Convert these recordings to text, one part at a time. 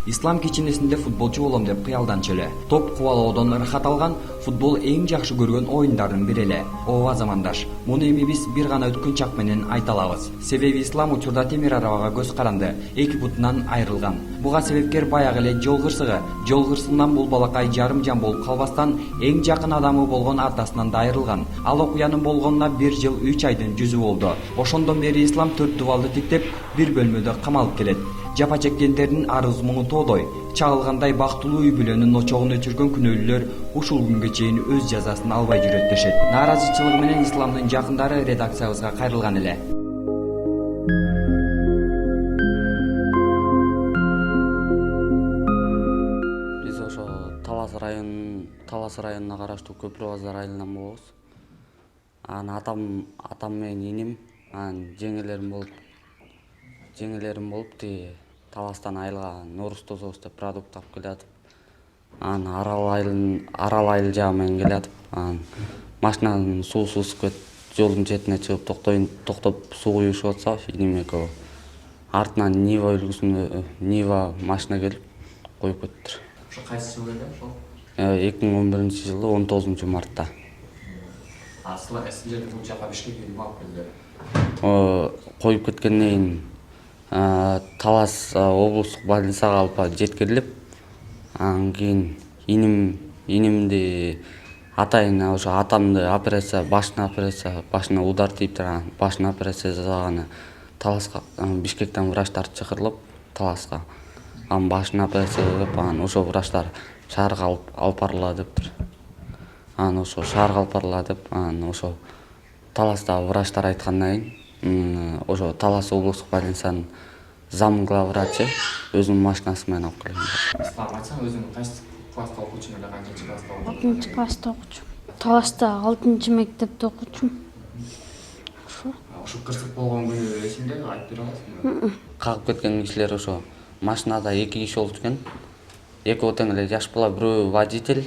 Ислам кичинесинде футболчу болом деп кыялданчу эле. Топ кубалоодон ырахат алган, футбол эң жакшы көргөн оюндардын бири эле. Ооба замандаш, муну эми биз бир гана өткөн чак менен айта алабыз. Себеби Ислам учурда темир арабага көз каранды, эки бутунан айрылган. Буга себепкер баягы эле жол кырсыгы. Жол кырсыгынан бул балакай жарым жан болуп калбастан эң жакын адамы болгон атасынан да айрылган. Ал окуянын болгонуна 1 жыл 3 айдын жүзү болду. Ошондон бери Ислам 4 дубалды тиктеп, бир бөлмөдө камалып келет. Жапа чеккендердин арыз муңу тоодой. Чагылгандай бактылуу үй бүлөнүн очогун өчүргөн күнөөлүүлөр ушул күнгө чейин өз жазасын албай жүрөт дешет. Нааразычылыгы менен Исламдын жакындары редакциябызга кайрылган эле. Биз ошо Талас районуна караштуу Көпүрө Базар айылынан болобуз. Атам менен иним, жеңелерим болуп Таластан айылга Норус тособуз деп продукт алып келатып, Арал айыл жагы менен келатып, машинанын суусу ысып кетип, жолдун четине чыгып токтоп суу куюшуп атса, иним экөө. Артынан Нива машина келип коюп кетиптир. Ошо кайсы жыл эле ошол? 2011-жылы 19-мартта. Силерди бул жака Бишкекке ким алып келди? Коюп кеткенден кийин Талас облустук больницага алып жеткирилип, анан кийин инимди атайын ошо атамды башына удар тийиптир, башына операция жасаганы Таласка Бишкектен врачтар чакырылып Таласка. Анын башына операция жасап, анан ошо врачтар шаарга алып барыла дептир. Анан ошо шаарга алып барыла деп, анан ошо Таласта врачтар айткандан кийин ошо Талас облустук больницанын зам главврачы өзүнүн машинасы менен алып келген. Ислам, айтсаң өзүң кайсы класста окуучу эле, канчынчы класста окуучу? 6 класста окуучумун. Таласта 6 мектепте окуучумун. Ошо кырсык болгон күнү эсиңдеби, айтып бере аласыңбы? Кагып кеткен кишилер ошо машинада 2 киши болчу экен. Экөө тең эле жаш бала, бирөө водитель,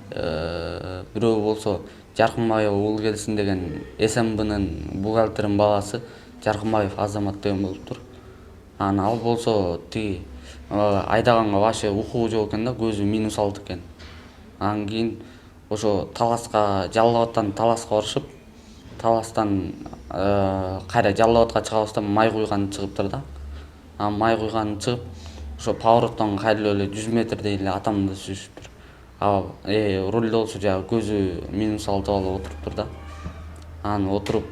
бирөө болсо Жаркынбаев Уулгелсин деген СМБнын бухгалтеринин баласы Жаркынбаев Азамат деген болуптур. Анан ал болсо айдаганга башы укугу жок экен да, көзү минус алды экен. Анан кийин ошо Таласка Жалал абадтан Таласка барышып, Таластан кайра Жалал абадка чыгабызда май куйган чыгыптыр да. Анан май куйган чыгып, ошо повороттон кайрылып эле 100 метрдей эле атамды сүзүптүр. Рулде болсо жагы көзү минус алды алып отуруптур да. Анан отуруп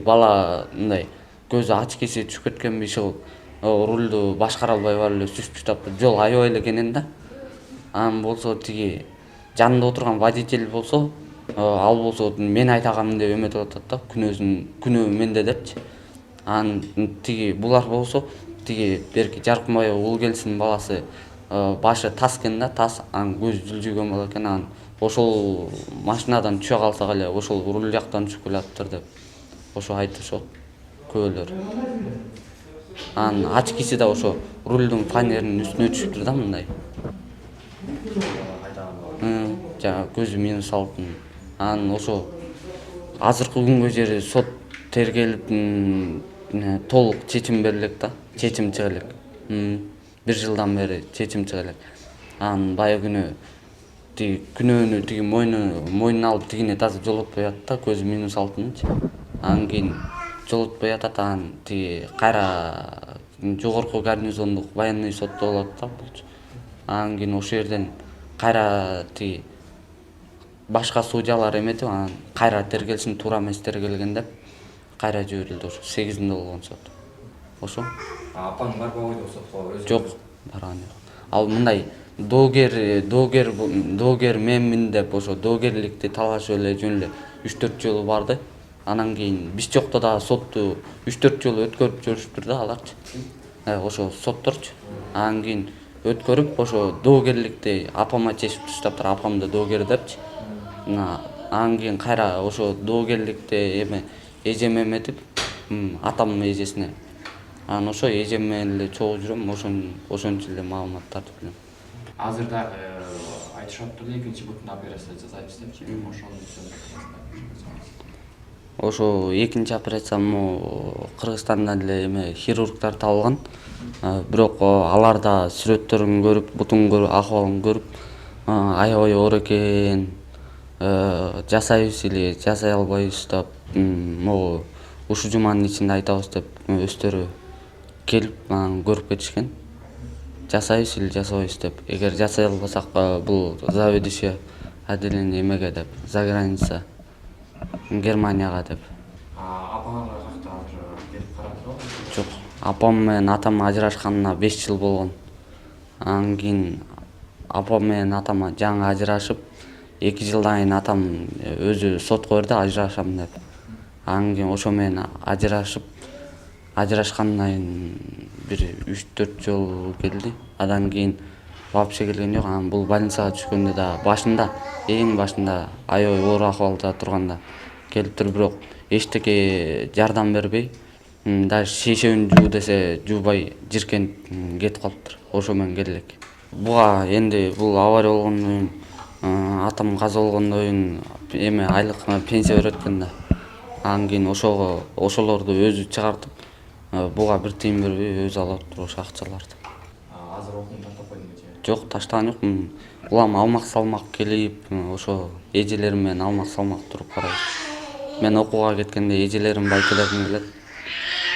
бала мындай көзү очкиси түшүп кеткенби иши рулду башкара албай барып эле сүзүп таптыр. Жол аябай эле кенен да. Анан болсо жанында отурган водитель болсо, ал болсо мен айтагам деп эметип атат да, күнөө менде депчи. Анан булар болсо берки Жаркынбаев Уулгелсин баласы башы тас экен да, тас, анан көзү жылжыган бала экен, анан ошол машинадан түшө калсак эле ошол руль жактан түшүп келаптыр деп ошо айтышот көбөлөр. Анан очкиси да ошо рулдун фанеринин үстүнө түшүптүр да, мындай. Жана көзү минус алып. Анан ошо азыркы күнгө чейин сот тергелип толук чечим берилет да, чечим чыга элек. 1 жылдан бери чечим чыга элек. Анан баягы күнү күнөөнү мойнуна алып тигине таза жолотпой атат да, көзү минус алтынчы. Анан кийин жолотпой атат, анан кайра жогорку гарнизондук военный сотто болот да булчу. Анан кийин ошол жерден кайра башка судьялар эметип, анан кайра тергелсин, туура эмес тергелген деп кайра жиберилди. Ошо 8-нде болгон сот. Ошо. Апаң барбабы сотко өзү? Жок, барган жок. Ал мындай доогер менмин деп ошо доогерликти талашып эле жөн эле 3-4 жолу барды. Анан кийин биз жокто да сотту 3-4 жолу өткөрүп жүрүштүр да аларчы. Ошо сотторчу. Анан кийин өткөрүп ошо доогерликти апама чечип таштаптыр, апамды доогер депчи. Анан кийин кайра ошо доогерликти эжеме эметип, атамдын эжесине. Анан ошо эжем менен эле чогуу жүрөм, ошончо эле маалыматтарды билем. Азырда айтышат эле экинчи бутун операция жасайбыз депчи, ошону ошо экинчи операция могу Кыргызстанда деле эме хирургдар табылган. Бирок алар да сүрөттөрүн көрүп, бутун акыбалын көрүп, аябай оор экен, жасайбыз или жасай албайбыз деп, могу ушул жуманын ичинде айтабыз деп өздөрү келип анан көрүп кетишкен. Жасайбыз или жасабайбыз деп. Эгер жасай албасак, бул заведующий отделение эмеге деп, за граница Германияга деп. Апаңарга какта келип карап турабы? Жок, апам менен атам ажырашканына 5 жыл болгон. Анан кийин апам менен атам жаңы ажырашып, 2 жылдан кийин атам өзү сотко берди ажырашам деп. Анан кийин ошо менен ажырашкандан кийин бир 3-4 жыл келди. Андан кийин вообще келген жок. Анан бул больницага түшкөндө да эң башында аябай оор акыбалда турганда келип туруп, бирок эчтеке жардам бербей, даже шишебин жуу десе жуубай жиркенип кетип калыптыр. Ошо менен келе элек. Буга энди бул авария болгондон кийин, атам каза болгондон кийин эме айлык пенсия берет экен да. Анан кийин ошолорду өзү чыгартып, буга бир тыйын бербей өзү алып туруп ошо акчаларды. Азыр окууну таштап койдуңбу же? Жок, таштаган жокмун. Улам алмак салмак келип, ошо эжелерим менен алмак салмак туруп карайбыз. Мен окууга кеткенде эжелерим байкелерим келет.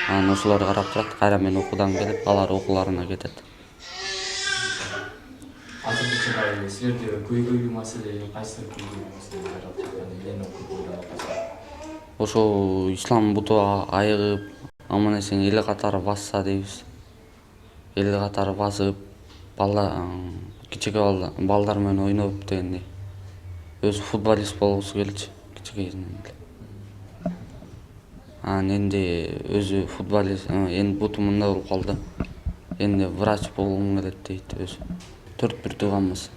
Анан ошолор карап турат, кайра мен окуудан келип, алар окууларына кетет. Азыркы чагда силерде көйгөйлүү маселе кайсы көйгөйлүү маселе жаралып жаткан, эмнени окуп ойлонуп атасыздар? Ошо ислам буту айыгып, аман эсен эл катары басса дейбиз. Эл катары басып, кичике балдар менен ойноп дегендей. Өзү футболист болгусу келчү кичикейинен эле. Анан энди өзү футболист, энди буту мындай болуп калды. Энди врач болгум келет дейт өзү. 4 тууганбыз.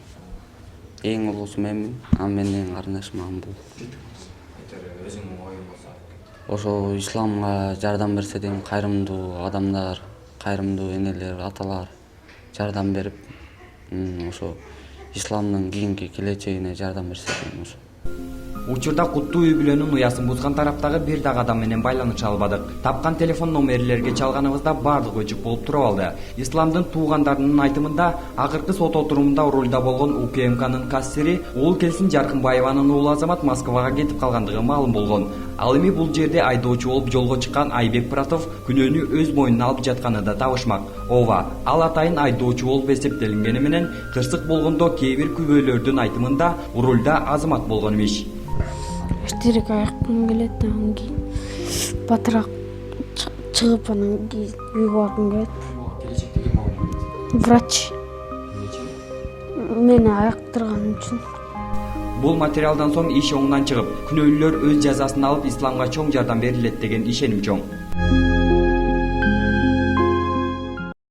Эң улуусу менмин, анан менден карындашым бул. Өзүңдүн оюң болсо? Ошо исламга жардам берсе дейм, кайрымдуу адамдар, кайрымдуу энелер, аталар жардам берип, ошо исламдын кийинки келечегине жардам берсе дейм ошо. Учурда куттуу үй бүлөнүн уясын бузган тараптагы бир дагы адам менен байланыша албадык. Тапкан телефон номерлерге чалганыбызда бардыгы өчүк болуп туруп алды. Исламдын туугандарынын айтымында, акыркы сот отурумунда ролдо болгон УКМКнын кассири Уулкелсин Жаркынбаеванын уулу Азамат Москвага кетип калгандыгы маалым болгон. Ал эми бул жерде айдоочу болуп жолго чыккан Айбек Пыратов күнөөнү өз мойнуна алып жатканы да табышмак. Ооба, ал атайын айдоочу болуп эсептелингени менен кырсык болгондо кээ бир күбөлөрдүн айтымында рулда Азамат болгон эмес. Эртерээк аяккым келет, анан кийин батыраак чыгып анан кийин үйгө баргым келет. Келечекте ким болмок? Врач мени аяктырган үчүн. Бул материалдан соң иш оңунан чыгып, күнөөлүүлөр өз жазасын алып исламга чоң жардам берилет деген ишеним чоң.